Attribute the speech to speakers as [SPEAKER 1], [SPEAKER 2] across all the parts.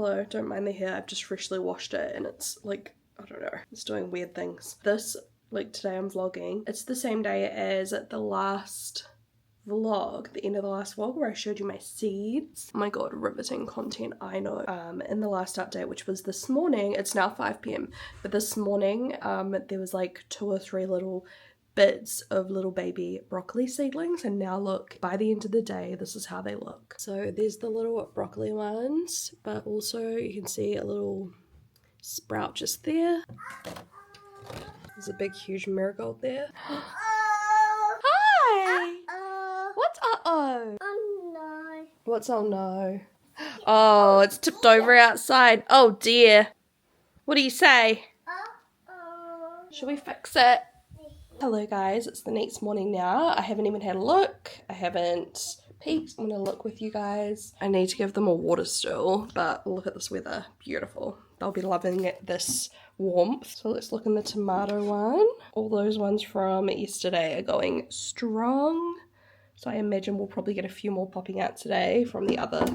[SPEAKER 1] Hello, don't mind the hair, I've just freshly washed it and it's like, I don't know, it's doing weird things. This, like today I'm vlogging, it's the same day as the last vlog, the end of the last vlog where I showed you my seeds. Oh my god, riveting content, I know. In the last update, which was this morning, it's now 5 p.m, but this morning there was like 2 or 3 little bits of little baby broccoli seedlings, and now look, by the end of the day this is how they look. So there's the little broccoli ones, but also you can see a little sprout just there. There's a big huge marigold there. Hi! What's uh-oh?
[SPEAKER 2] Oh no.
[SPEAKER 1] What's oh no? Oh, it's tipped over outside. Oh dear. What do you say?
[SPEAKER 2] Uh-oh.
[SPEAKER 1] Should we fix it? Hello guys, it's the next morning now. I haven't even had a look. I haven't peeked. I'm gonna look with you guys. I need to give them a water still, but look at this weather. Beautiful. They'll be loving it, this warmth. So let's look in the tomato one. All those ones from yesterday are going strong. So I imagine we'll probably get a few more popping out today from the other,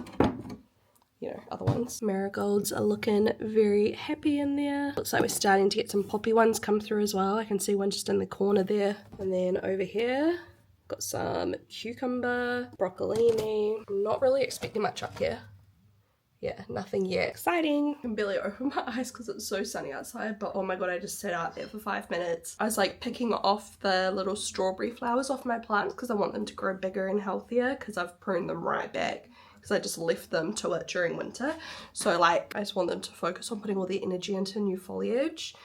[SPEAKER 1] you know, other ones. Marigolds are looking very happy in there. Looks like we're starting to get some poppy ones come through as well. I can see one just in the corner there. And then over here, got some cucumber, broccolini. I'm not really expecting much up here. Yeah, nothing yet. Exciting. I can barely open my eyes because it's so sunny outside, but oh my god, I just sat out there for 5 minutes. I was like picking off the little strawberry flowers off my plants because I want them to grow bigger and healthier, because I've pruned them right back because I just left them to it during winter. So like, I just want them to focus on putting all the energy into new foliage.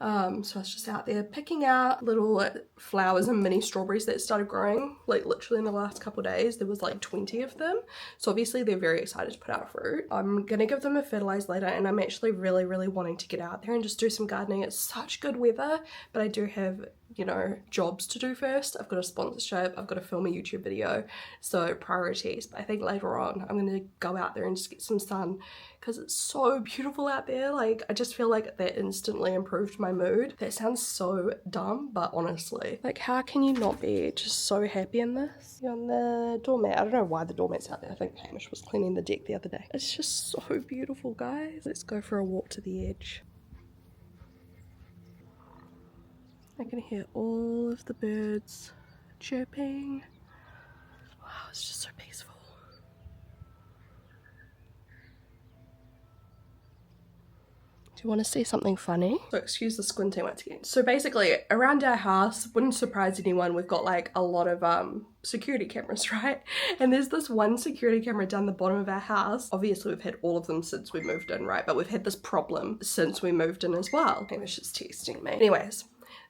[SPEAKER 1] So I was just out there picking out little flowers and mini strawberries that started growing like literally in the last couple of days. There was like 20 of them. So obviously they're very excited to put out fruit. I'm gonna give them a fertilize later, and I'm actually really wanting to get out there and just do some gardening. It's such good weather, but I do have, you know, jobs to do first. I've got a sponsorship, I've got to film a YouTube video, so priorities. But I think later on I'm gonna go out there and just get some sun because it's so beautiful out there. Like, I just feel like that instantly improved my mood. That sounds so dumb, but honestly, like, how can you not be just so happy in this? You're on the doormat. I don't know why the doormat's out there. I think Hamish was cleaning the deck the other day. It's just so beautiful, guys. Let's go for a walk to the edge. I can hear all of the birds chirping. Wow, it's just so peaceful. Do you want to see something funny? So excuse the squinting once again. So basically around our house, wouldn't surprise anyone, we've got like a lot of security cameras, right? And there's this one security camera down the bottom of our house. Obviously we've had all of them since we moved in, right? But we've had this problem since we moved in as well. Hamish is texting me. Anyways.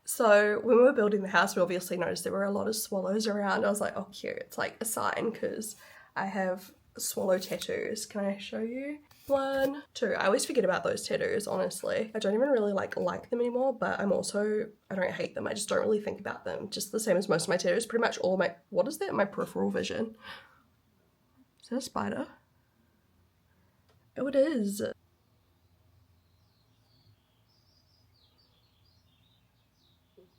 [SPEAKER 1] So when we were building the house, we obviously noticed there were a lot of swallows around. I was like, oh cute, it's like a sign because I have swallow tattoos. Can I show you? 1, 2. I always forget about those tattoos, honestly. I don't even really like them anymore, but I don't hate them. I just don't really think about them. Just the same as most of my tattoos. Pretty much all of my, what is that? My peripheral vision. Is that a spider? Oh, it is.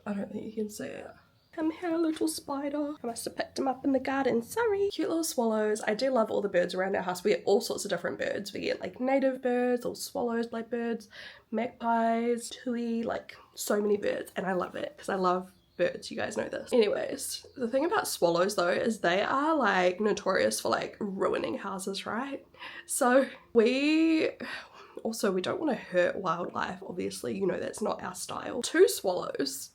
[SPEAKER 1] I don't think you can see it. Come here, little spider. I must have picked him up in the garden, sorry. Cute little swallows. I do love all the birds around our house. We get all sorts of different birds. We get like native birds, or swallows, blackbirds, magpies, tui, like so many birds. And I love it because I love birds, you guys know this. Anyways, the thing about swallows though is they are like notorious for like ruining houses, right? So we don't want to hurt wildlife, obviously, you know, that's not our style. 2 swallows.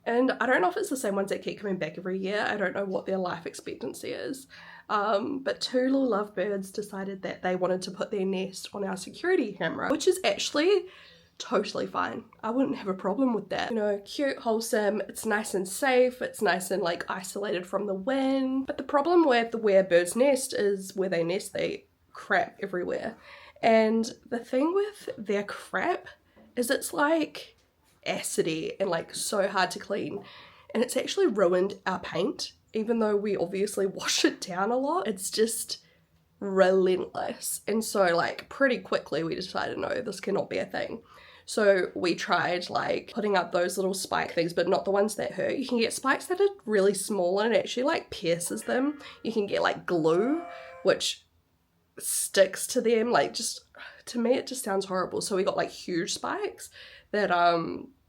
[SPEAKER 1] And I don't know if it's the same ones that keep coming back every year. I don't know what their life expectancy is. But 2 little lovebirds decided that they wanted to put their nest on our security camera, which is actually totally fine. I wouldn't have a problem with that. You know, cute, wholesome, it's nice and safe, it's nice and like isolated from the wind. But the problem with where birds nest is where they nest, they crap everywhere. And the thing with their crap is it's like acidy and like so hard to clean, and it's actually ruined our paint. Even though we obviously wash it down a lot, it's just relentless. And so like pretty quickly we decided, no, this cannot be a thing. So we tried like putting up those little spike things, but not the ones that hurt. You can get spikes that are really small and it actually like pierces them. You can get like glue which sticks to them, like just to me it just sounds horrible. So we got like huge spikes that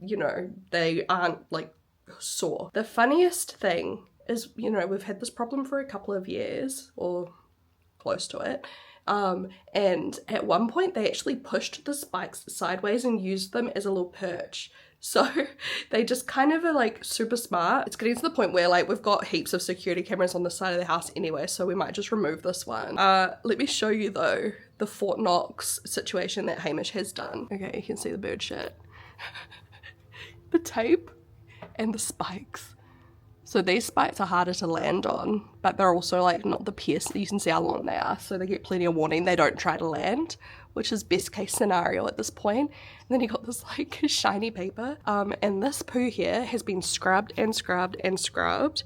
[SPEAKER 1] you know, they aren't like sore. The funniest thing is, you know, we've had this problem for a couple of years or close to it. And at one point they actually pushed the spikes sideways and used them as a little perch. So they just kind of are like super smart. It's getting to the point where like we've got heaps of security cameras on the side of the house anyway, so we might just remove this one. Let me show you though the Fort Knox situation that Hamish has done. Okay, you can see the bird shit. The tape and the spikes. So these spikes are harder to land on, but they're also like not the pierce. You can see how long they are, so they get plenty of warning. They don't try to land, which is best case scenario at this point. And then you got this like shiny paper, and this poo here has been scrubbed and scrubbed and scrubbed,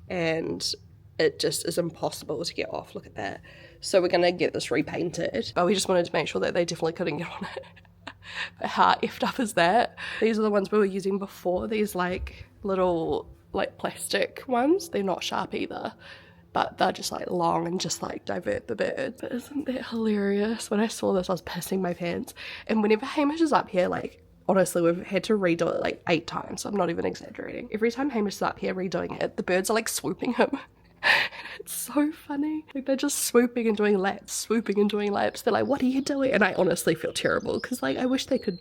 [SPEAKER 1] and it just is impossible to get off. Look at that. So we're gonna get this repainted, but we just wanted to make sure that they definitely couldn't get on it. But how effed up is that? These are the ones we were using before. These like little like plastic ones. They're not sharp either, but they're just like long and just like divert the bird. But isn't that hilarious? When I saw this I was pissing my pants. And whenever Hamish is up here, like honestly we've had to redo it like 8 times. I'm not even exaggerating. Every time Hamish is up here redoing it, the birds are like swooping him. It's so funny. Like they're just swooping and doing laps, swooping and doing laps. They're like, what are you doing? And I honestly feel terrible because like I wish they could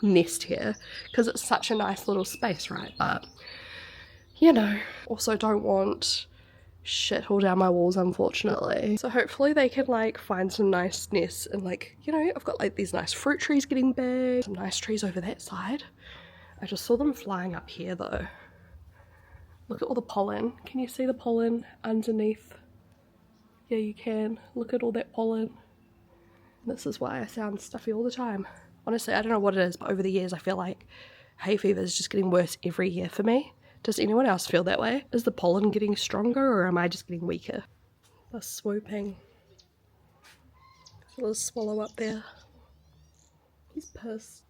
[SPEAKER 1] nest here because it's such a nice little space, right? But you know, also don't want shit all down my walls, unfortunately. So hopefully they can like find some nice nests, and like, you know, I've got like these nice fruit trees getting big, some nice trees over that side. I just saw them flying up here though. Look at all the pollen. Can you see the pollen underneath? Yeah, you can. Look at all that pollen. This is why I sound stuffy all the time. Honestly, I don't know what it is, but over the years I feel like hay fever is just getting worse every year for me. Does anyone else feel that way? Is the pollen getting stronger or am I just getting weaker? They're swooping. A little swallow up there. He's pissed.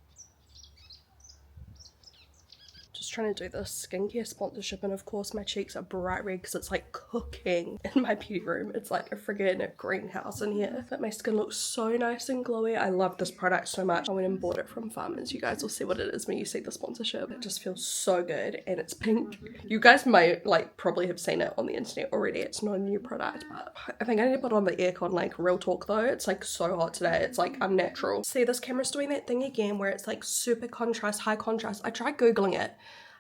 [SPEAKER 1] Just trying to do this skincare sponsorship, and of course my cheeks are bright red because it's like cooking in my beauty room. It's like a friggin' greenhouse in here. But my skin looks so nice and glowy. I love this product so much. I went and bought it from Farmers. You guys will see what it is when you see the sponsorship. It just feels so good, and it's pink. You guys might like probably have seen it on the internet already. It's not a new product, but I think I need to put on the aircon. Like real talk though, it's like so hot today. It's like unnatural. See, this camera's doing that thing again where it's like super contrast, high contrast. I tried googling it.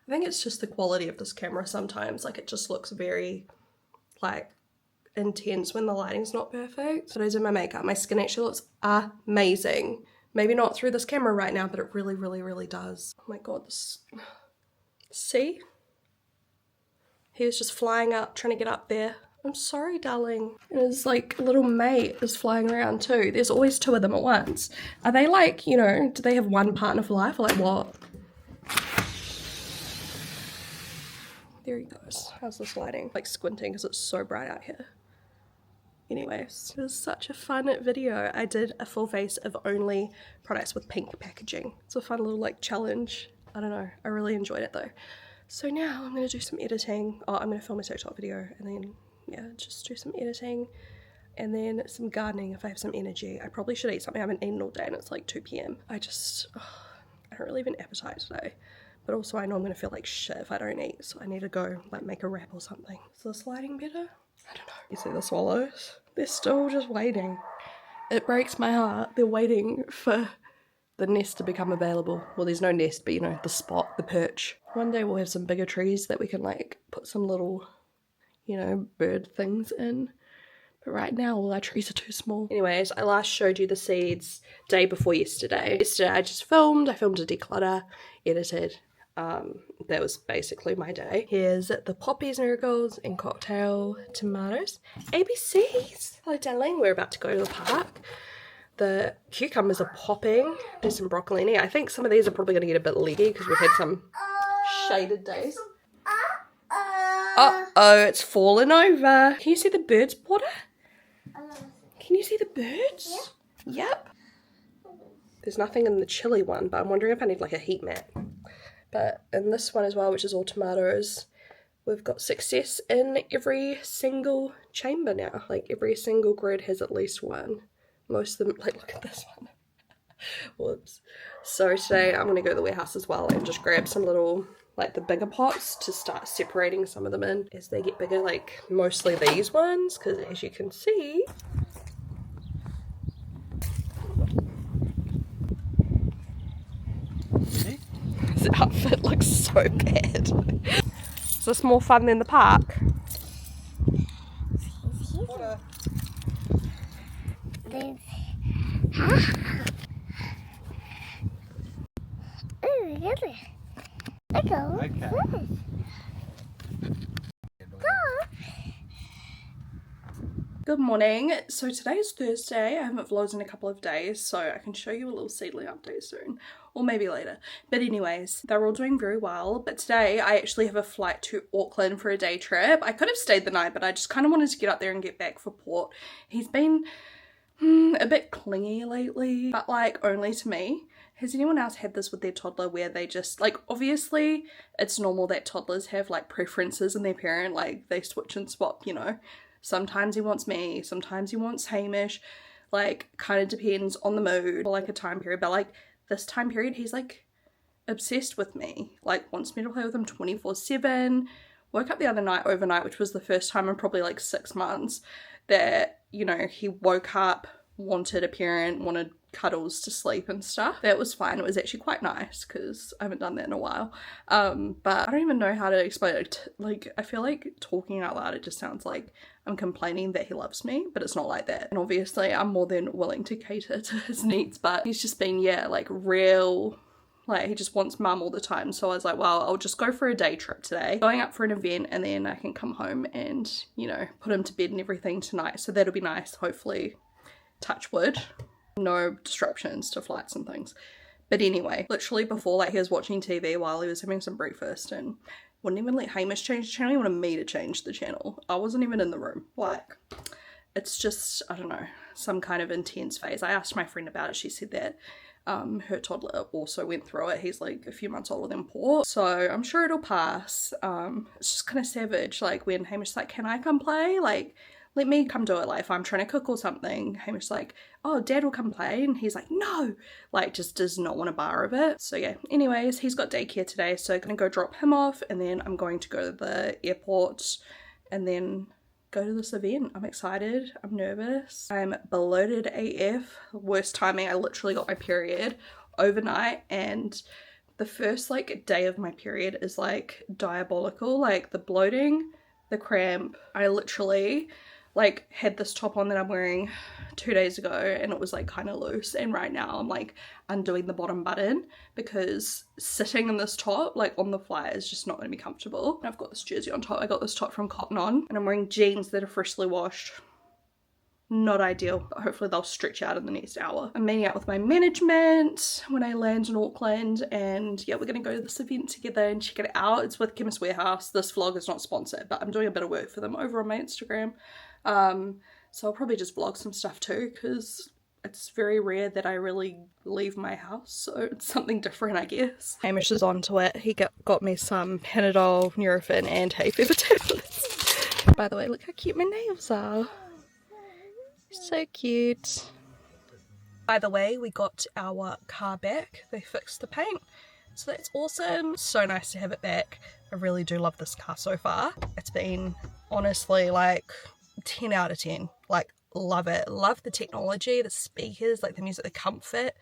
[SPEAKER 1] I think it's just the quality of this camera sometimes. Like it just looks very like intense when the lighting's not perfect. So I did my makeup. My skin actually looks amazing. Maybe not through this camera right now, but it really, really, really does. Oh my god, this... See? He was just flying up, trying to get up there. I'm sorry, darling. And his like little mate is flying around too. There's always 2 of them at once. Are they like, you know, do they have one partner for life or like what? There he goes. How's this lighting? Like squinting because it's so bright out here. Anyways, it was such a fun video. I did a full face of only products with pink packaging. It's a fun little like challenge. I don't know. I really enjoyed it though. So now I'm going to do some editing. Oh, I'm going to film a TikTok video and then, yeah, just do some editing and then some gardening if I have some energy. I probably should eat something I haven't eaten all day and it's like 2 p.m. I don't really have an appetite today. But also I know I'm going to feel like shit if I don't eat, so I need to go like make a wrap or something. Is this lighting better? I don't know. You see the swallows? They're still just waiting. It breaks my heart. They're waiting for the nest to become available. Well, there's no nest, but you know, the spot, the perch. One day we'll have some bigger trees that we can like put some little, you know, bird things in. But right now all our trees are too small. Anyways, I last showed you the seeds day before yesterday. Yesterday I just filmed. I filmed a declutter, edited. That was basically my day. Here's the poppies, marigolds, and cocktail tomatoes. ABCs! Hello darling, we're about to go to the park. The cucumbers are popping. There's some broccolini. I think some of these are probably going to get a bit leggy because we've had some shaded days. Uh-oh, it's fallen over. Can you see the birds, Potter? Can you see the birds? Yep. There's nothing in the chili one, but I'm wondering if I need like a heat mat. But in this one as well, which is all tomatoes, we've got success in every single chamber now. Like every single grid has at least one. Most of them, like, look at this one. Whoops. So today I'm going to go to the warehouse as well and just grab some little, like the bigger pots to start separating some of them in as they get bigger, like mostly these ones, because as you can see, this outfit looks so bad. Is this more fun than the park?
[SPEAKER 2] Okay.
[SPEAKER 1] Good morning. So today is Thursday. I haven't vlogged in a couple of days, so I can show you a little seedling update soon, or maybe later. But anyways, they're all doing very well. But today I actually have a flight to Auckland for a day trip. I could have stayed the night, but I just kind of wanted to get up there and get back for port. He's been a bit clingy lately, but like only to me. Has anyone else had this with their toddler where they just, like, obviously it's normal that toddlers have like preferences in their parent, like they switch and swap, you know. Sometimes he wants me, sometimes he wants Hamish, like kind of depends on the mood or like a time period, but like this time period he's like obsessed with me, like wants me to play with him 24/7. Woke up the other night overnight, which was the first time in probably like 6 months that, you know, he woke up, wanted a parent, wanted cuddles to sleep and stuff. That was fine. It was actually quite nice because I haven't done that in a while. But I don't even know how to explain it. Like, I feel like talking out loud, it just sounds like I'm complaining that he loves me, but it's not like that. And obviously I'm more than willing to cater to his needs, but he's just been, yeah, like real, like he just wants mum all the time. So I was like, well, I'll just go for a day trip today, going up for an event, and then I can come home and, you know, put him to bed and everything tonight. So that'll be nice. Hopefully, touch wood, no disruptions to flights and things. But anyway, literally before, like, he was watching TV while he was having some breakfast and wouldn't even let Hamish change the channel. He wanted me to change the channel. I wasn't even in the room. Like, it's just, I don't know, some kind of intense phase. I asked my friend about it. She said that her toddler also went through it. He's like a few months older than Port, so I'm sure it'll pass. It's just kind of savage, like when Hamish's like, can I come play? Like, let me come do it. Like if I'm trying to cook or something, Hamish's like, oh, dad will come play, and he's like, no, like just does not want a bar of it. So yeah, anyways, he's got daycare today, so I'm gonna go drop him off, and then I'm going to go to the airport and then go to this event. I'm excited, I'm nervous, I'm bloated AF. Worst timing, I literally got my period overnight, and the first like day of my period is like diabolical, like the bloating, the cramp. I literally like had this top on that I'm wearing 2 days ago and it was like kind of loose, and right now I'm like undoing the bottom button because sitting in this top like on the flight is just not going to be comfortable. I've got this jersey on top. I got this top from Cotton On, and I'm wearing jeans that are freshly washed. Not ideal, but hopefully they'll stretch out in the next hour. I'm meeting up with my management when I land in Auckland, and yeah, we're gonna go to this event together and check it out. It's with Chemist Warehouse. This vlog is not sponsored, but I'm doing a bit of work for them over on my Instagram. So I'll probably just vlog some stuff too, because it's very rare that I really leave my house, so it's something different, I guess. Hamish is onto it. He got me some Panadol, Nurofen and hay fever tablets. By the way, look how cute my nails are. So cute. By the way, we got our car back. They fixed the paint, so that's awesome. So nice to have it back. I really do love this car so far. It's been honestly like 10 out of 10. Like, love it. Love the technology, the speakers, like the music, the comfort.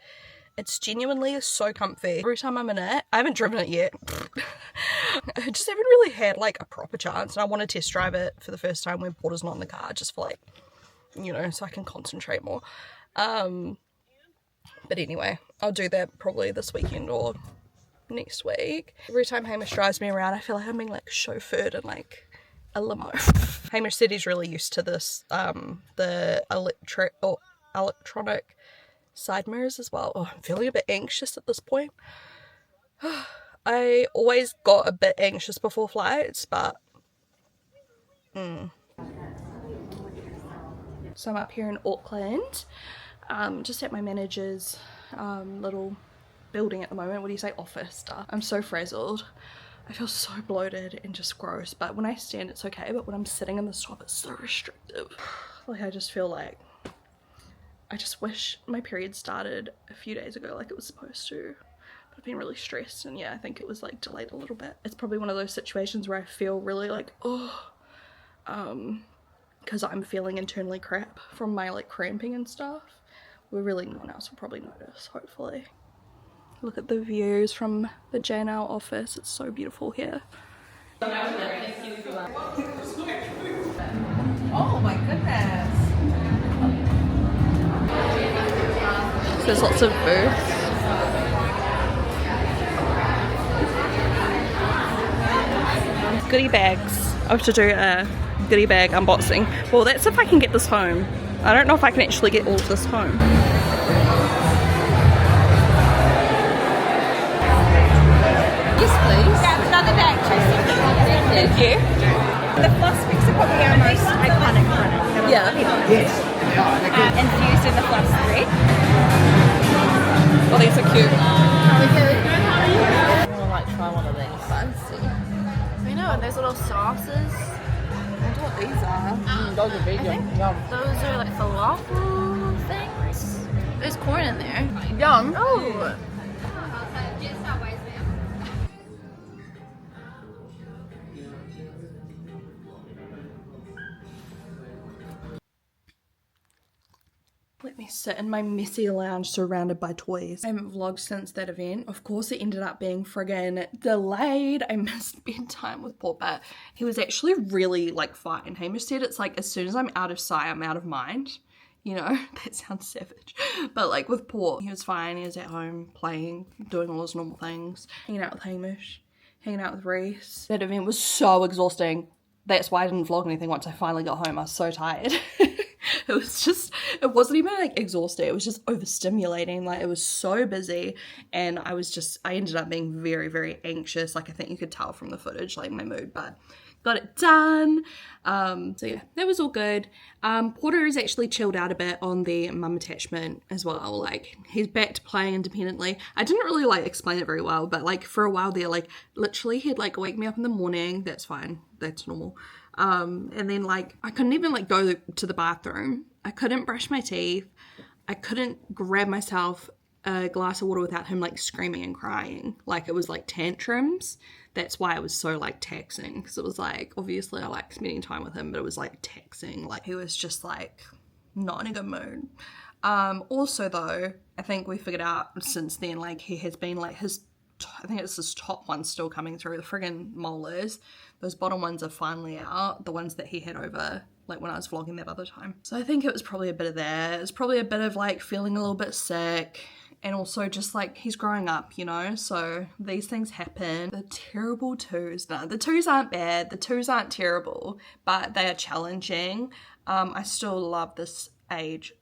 [SPEAKER 1] It's genuinely so comfy. Every time I'm in it, I haven't driven it yet. I just haven't really had like a proper chance, and I want to test drive it for the first time when Porter's not in the car, just for like, you know, so I can concentrate more. But anyway, I'll do that probably this weekend or next week. Every time Hamish drives me around, I feel like I'm being like chauffeured in like a limo. Hamish said he's really used to this, the electronic side mirrors as well. Oh, I'm feeling a bit anxious at this point. I always got a bit anxious before flights, but So I'm up here in Auckland, just at my manager's little building at the moment. What do you say, office stuff. I'm so frazzled. I feel so bloated and just gross, but when I stand it's okay, but when I'm sitting in this top it's so restrictive. Like I just feel like I just wish my period started a few days ago like it was supposed to. But I've been really stressed, and yeah, I think it was like delayed a little bit. It's probably one of those situations where I feel really like, oh, because I'm feeling internally crap from my like cramping and stuff. Where really no one else will probably notice, hopefully. Look at the views from the JNL office. It's so beautiful here.
[SPEAKER 3] Oh my goodness.
[SPEAKER 1] So there's lots of booths. Goodie bags. I have to do a goodie bag unboxing. Well, that's if I can get this home. I don't know if I can actually get all of this home.
[SPEAKER 3] Yes, please.
[SPEAKER 2] Grab another bag, Tracy.
[SPEAKER 1] Thank you.
[SPEAKER 3] The floss picks are probably our most iconic product.
[SPEAKER 1] Yeah.
[SPEAKER 3] Infused in the floss thread.
[SPEAKER 1] Oh, these are cute.
[SPEAKER 3] I want to like try one of these.
[SPEAKER 1] Fancy.
[SPEAKER 3] I know, and those little sauces. I wonder what these are.
[SPEAKER 4] Those are vegan. Yum.
[SPEAKER 3] Those are like falafel things. There's corn in there.
[SPEAKER 4] Yum.
[SPEAKER 3] Oh.
[SPEAKER 1] Let me sit in my messy lounge surrounded by toys. I haven't vlogged since that event. Of course, it ended up being friggin' delayed. I missed bedtime with Paul, but he was actually really like fine. Hamish said it's like as soon as I'm out of sight, I'm out of mind. You know, that sounds savage. But like with Paul, he was fine. He was at home playing, doing all his normal things, hanging out with Hamish, hanging out with Reese. That event was so exhausting. That's why I didn't vlog anything once I finally got home. I was so tired. It was just, it wasn't even like exhausting. It was just overstimulating. Like it was so busy, and I ended up being very, very anxious. Like I think you could tell from the footage, like my mood, but got it done. So yeah, that was all good. Porter has actually chilled out a bit on the mum attachment as well. Like he's back to playing independently. I didn't really like explain it very well, but like for a while there, like literally he'd like wake me up in the morning. That's fine. That's normal. And then like I couldn't even like go to the bathroom. I couldn't brush my teeth. I couldn't grab myself a glass of water without him like screaming and crying. Like it was like tantrums. That's why it was so like taxing, because it was like obviously I like spending time with him, but it was like taxing. Like he was just like not in a good mood. Also though, I think we figured out since then, like he has been like I think it's his top one still coming through, the friggin' molars. Those bottom ones are finally out, the ones that he had over like when I was vlogging that other time. So I think it was probably a bit of that. It was probably a bit of like feeling a little bit sick, and also just like he's growing up, you know, so these things happen. The terrible twos, no, the twos aren't bad, the twos aren't terrible, but they are challenging. I still love this age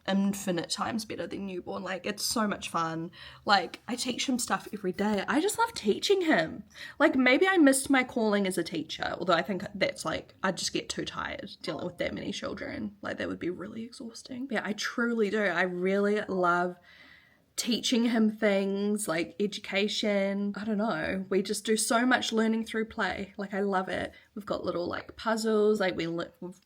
[SPEAKER 1] infinite times better than newborn. Like it's so much fun. Like I teach him stuff every day. I just love teaching him. Like maybe I missed my calling as a teacher, although I think that's like I'd just get too tired dealing with that many children. Like that would be really exhausting. But yeah, I truly do. I really love teaching him things like education. I don't know, we just do so much learning through play. Like I love it. We've got little like puzzles, like we've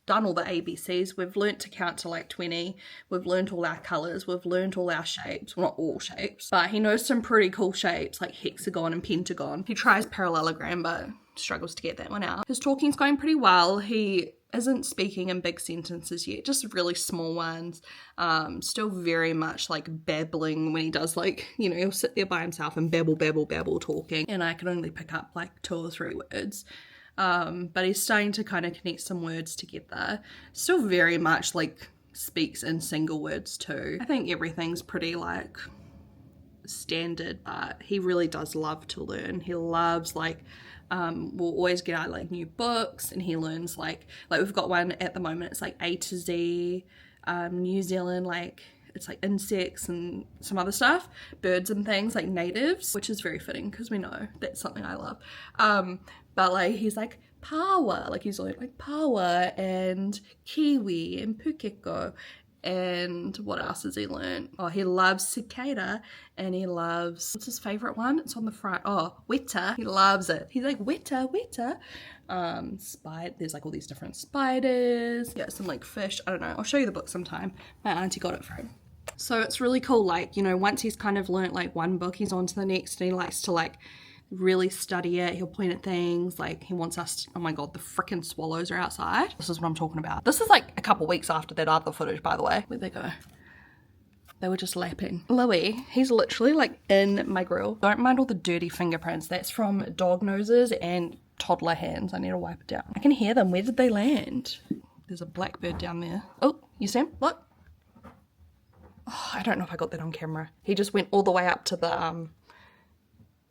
[SPEAKER 1] done all the ABCs, we've learnt to count to like 20, we've learnt all our colours, we've learnt all our shapes. Well, not all shapes, but he knows some pretty cool shapes like hexagon and pentagon. He tries parallelogram but struggles to get that one out. His talking's going pretty well. He isn't speaking in big sentences yet, just really small ones. Still very much like babbling when he does, like, you know, he'll sit there by himself and babble talking, and I can only pick up like 2 or 3 words. But he's starting to kind of connect some words together. Still very much like speaks in single words too. I think everything's pretty like standard, but he really does love to learn. He loves like we'll always get out like new books, and he learns like we've got one at the moment, it's like A to Z, New Zealand, like it's like insects and some other stuff, birds and things, like natives, which is very fitting because we know that's something I love. But like he's like power, like he's learned like power and kiwi and pukeko, And what else has he learned? Oh, he loves cicada, and he loves, what's his favorite one? It's on the front. Oh, weta. He loves it. He's like, weta, weta. There's like all these different spiders. Yeah, some like fish. I don't know. I'll show you the book sometime. My auntie got it for him. So it's really cool. Like, you know, once he's kind of learnt like one book, he's on to the next, and he likes to like really study it. He'll point at things, like he wants us to, oh my god, the freaking swallows are outside. This is what I'm talking about. This is like a couple weeks after that other footage, by the way. Where'd they go? They were just lapping. Louis, he's literally like in my grill. Don't mind all the dirty fingerprints. That's from dog noses and toddler hands. I need to wipe it down. I can hear them. Where did they land? There's a blackbird down there. Oh, you see him? Look. Oh, I don't know if I got that on camera. He just went all the way up to the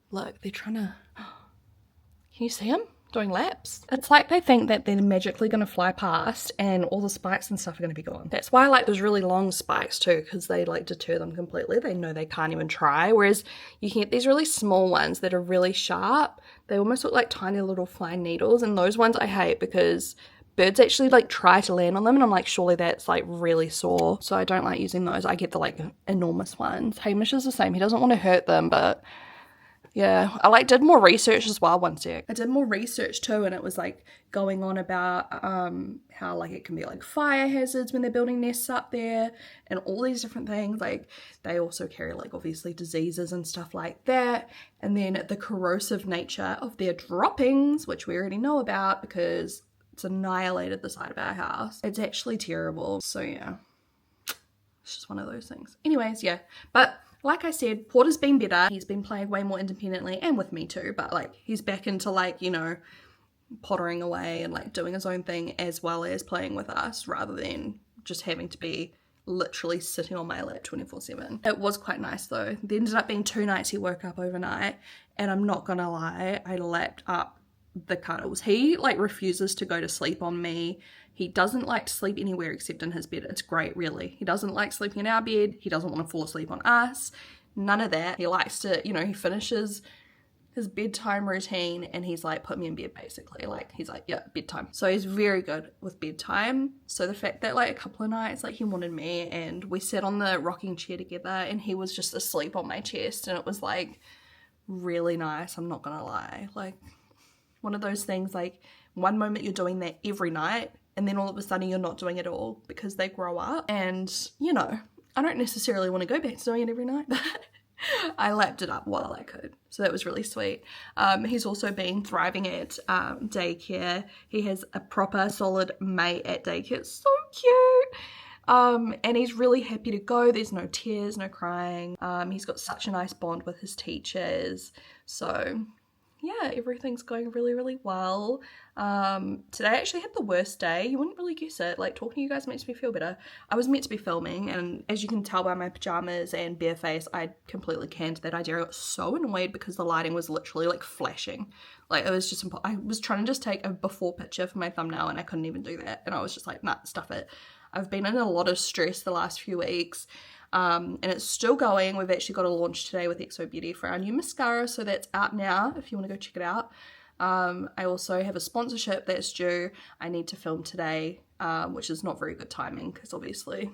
[SPEAKER 1] look, they're trying to, can you see them doing laps? It's like they think that they're magically going to fly past and all the spikes and stuff are going to be gone. That's why I like those really long spikes too, because they like deter them completely. They know they can't even try. Whereas you can get these really small ones that are really sharp. They almost look like tiny little flying needles, and those ones I hate because birds actually like try to land on them, and I'm like, surely that's like really sore. So I don't like using those. I get the like enormous ones. Hamish is the same. He doesn't want to hurt them, but yeah, I like did more research as well one sec. I did more research too, and it was like going on about how like it can be like fire hazards when they're building nests up there and all these different things. Like they also carry like obviously diseases and stuff like that. And then the corrosive nature of their droppings, which we already know about because it's annihilated the side of our house. It's actually terrible. So yeah, it's just one of those things. Anyways, yeah, but like I said, Porter's been better. He's been playing way more independently and with me too, but like he's back into like, you know, pottering away and like doing his own thing as well as playing with us rather than just having to be literally sitting on my lap 24/7. It was quite nice though. There ended up being 2 nights he woke up overnight, and I'm not gonna lie, I lapped up the cuddles. He like refuses to go to sleep on me. He doesn't like to sleep anywhere except in his bed. It's great, really. He doesn't like sleeping in our bed. He doesn't want to fall asleep on us. None of that. He likes to, you know, he finishes his bedtime routine and he's like, put me in bed basically. Like, he's like, yeah, bedtime. So he's very good with bedtime. So the fact that like a couple of nights, like he wanted me and we sat on the rocking chair together and he was just asleep on my chest, and it was like really nice. I'm not gonna lie. Like one of those things, like one moment you're doing that every night, and then all of a sudden you're not doing it all because they grow up. And, you know, I don't necessarily want to go back to doing it every night, but I lapped it up while I could. So that was really sweet. He's also been thriving at daycare. He has a proper solid mate at daycare. It's so cute. And he's really happy to go. There's no tears, no crying. He's got such a nice bond with his teachers. So yeah, everything's going really, really well. Today I actually had the worst day. You wouldn't really guess it. Like, talking to you guys makes me feel better. I was meant to be filming, and as you can tell by my pajamas and bare face, I completely canned that idea. I got so annoyed because the lighting was literally like flashing. Like, it was just, I was trying to just take a before picture for my thumbnail and I couldn't even do that. And I was just like, nah, stuff it. I've been in a lot of stress the last few weeks. And it's still going. We've actually got a launch today with XO Beauty for our new mascara, so that's out now if you want to go check it out. I also have a sponsorship that's due. I need to film today, which is not very good timing because obviously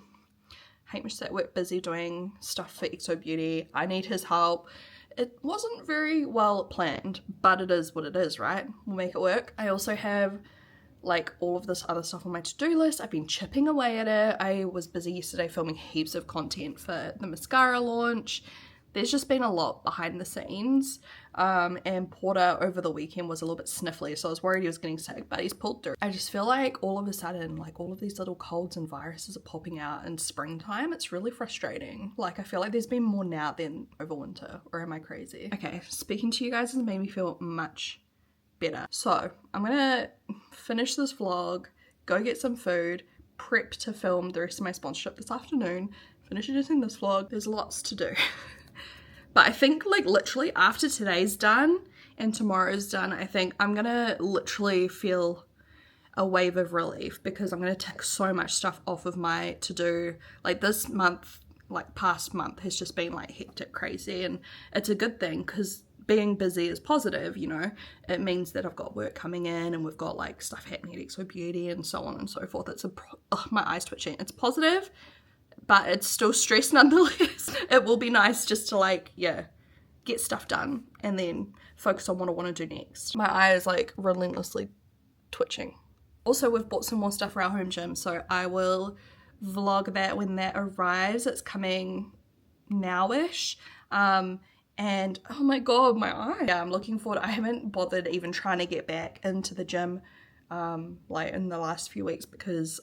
[SPEAKER 1] Hamish's at work busy doing stuff for XO Beauty. I need his help. It wasn't very well planned, but it is what it is, right? We'll make it work. I also have like all of this other stuff on my to-do list. I've been chipping away at it. I was busy yesterday filming heaps of content for the mascara launch. There's just been a lot behind the scenes. And Porter over the weekend was a little bit sniffly, so I was worried he was getting sick, but he's pulled through. I just feel like all of a sudden, like all of these little colds and viruses are popping out in springtime. It's really frustrating. Like, I feel like there's been more now than over winter, or am I crazy? Okay, speaking to you guys has made me feel much better. So I'm gonna finish this vlog, go get some food, prep to film the rest of my sponsorship this afternoon, finish editing this vlog. There's lots to do. But I think like literally after today's done and tomorrow's done, I think I'm gonna literally feel a wave of relief because I'm gonna take so much stuff off of my to-do. Like this month, like past month has just been like hectic crazy, and it's a good thing because being busy is positive, you know. It means that I've got work coming in and we've got like stuff happening at XO Beauty and so on and so forth. It's my eyes twitching. It's positive, but it's still stress nonetheless. It will be nice just to like, yeah, get stuff done and then focus on what I want to do next. My eye is like relentlessly twitching. Also, we've bought some more stuff for our home gym, so I will vlog that when that arrives. It's coming now-ish. And oh my god, my eye. Yeah, I'm looking forward. I haven't bothered even trying to get back into the gym like in the last few weeks because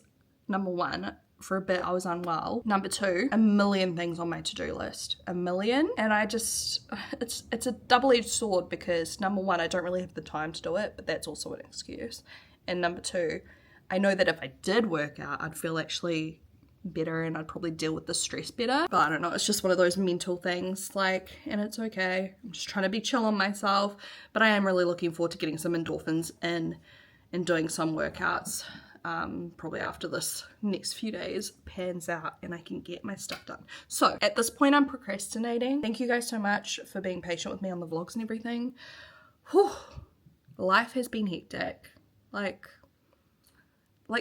[SPEAKER 1] number one, for a bit I was unwell. Number two, a million things on my to-do list. A million. And I just, it's a double-edged sword because number one, I don't really have the time to do it, but that's also an excuse. And number two, I know that if I did work out, I'd feel actually better and I'd probably deal with the stress better. But I don't know, it's just one of those mental things, like, and it's okay. I'm just trying to be chill on myself, but I am really looking forward to getting some endorphins in and doing some workouts. Probably after this next few days pans out and I can get my stuff done. So at this point I'm procrastinating. Thank you guys so much for being patient with me on the vlogs and everything. Whew. Life has been hectic. Like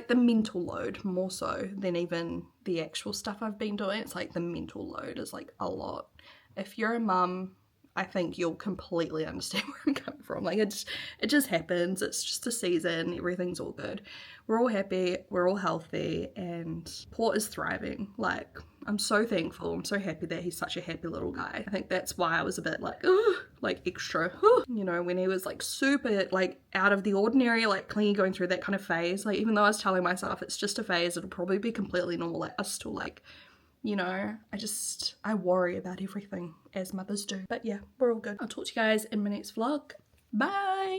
[SPEAKER 1] the mental load more so than even the actual stuff I've been doing. It's like the mental load is like a lot. If you're a mum, I think you'll completely understand where I'm coming from. Like it just happens. It's just a season. Everything's all good. We're all happy. We're all healthy, and Port is thriving. Like I'm so thankful. I'm so happy that he's such a happy little guy. I think that's why I was a bit like, ugh, like extra, you know, when he was like super like out of the ordinary, like clingy, going through that kind of phase. Like even though I was telling myself it's just a phase, it'll probably be completely normal. Like I still like, you know, I worry about everything as mothers do. But yeah, we're all good. I'll talk to you guys in my next vlog. Bye.